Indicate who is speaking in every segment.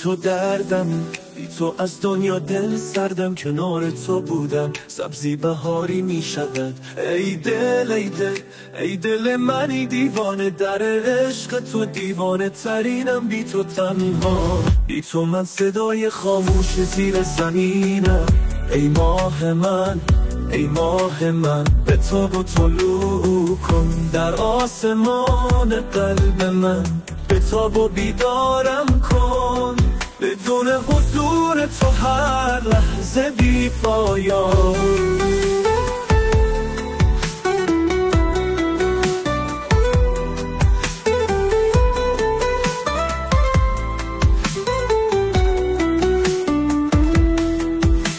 Speaker 1: تو دردم، بی تو از دنیا دل سردم. کنار تو بودم سبزی بهاری می شود. ای دل ای دل ای دل منی دیوانه، در عشق تو دیوانه ترینم. بی تو تنها، بی تو من صدای خاموش زیر زمینم. ای ماه من ای ماه من، به تو طلوع کن در آسمان قلب من. به تو بیدارم کن، بدون حضور تو هر لحظه بی پایان.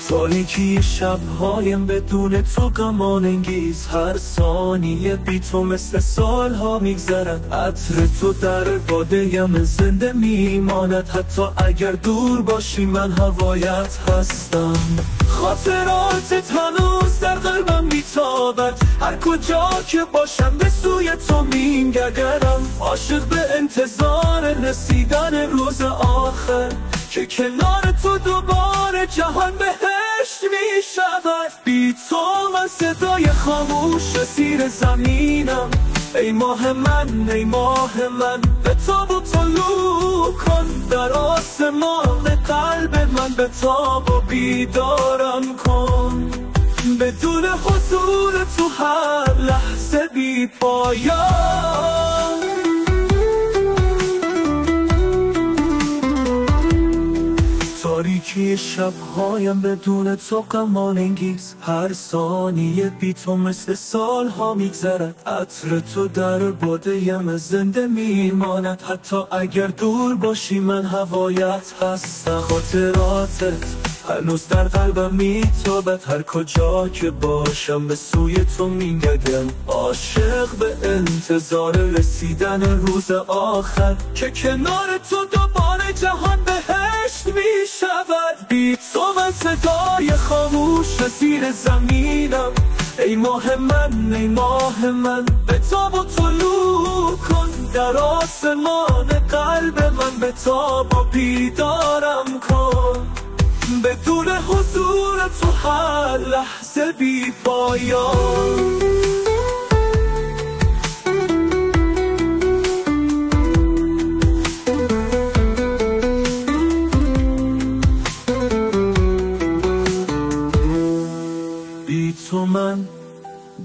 Speaker 1: تاریکی شبهایم بدون تو غمان انگیز، هر ثانیه بی تو مثل سالها میگذرد. عطر تو در باده‌ام زنده میماند، حتی اگر دور باشی من هوایت هستم. خاطراتت هنوز در قلبم میتابد، هر کجا که باشم به سوی تو میگردم. عاشق به انتظار رسیدن روز آخر، که کنار تو دوباره جهان بهشت می شود. بی تو من صدای خاموش زیر زمینم. ای ماه من ای ماه من، به تو طلوع کن در آسمان قلب من. به تو بیدارم کن، بدون حضور تو هر لحظه بی پایان. تاریکی شبهایم بدون تو غمان انگیز، هر ثانیه بی تو مثل سالها میگذرد. عطر تو در باده‌ام زنده میماند، حتی اگر دور باشی من هوایت هستم. خاطراتت هنوز در قلبم میتابد، هر کجا که باشم به سوی تو میگردم. عاشق به انتظار رسیدن روز آخر، که کنار تو دوباره جهان بهشت می شود. بی تو من صدای خاموش زیر زمینم. ای ماه من ای ماه من، به تو طلوع کن در آسمان قلب من. به تو بیدارم کن، بدون حضور تو هر لحظه بی پایان. بی تو من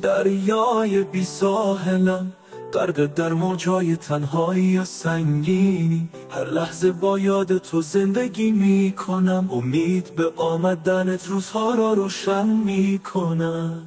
Speaker 1: دریای بی ساحلم، غرق در موجای تنهایی و سنگینی. هر لحظه با یاد تو زندگی می کنم، امید به آمدنت روزها را روشن می کنم.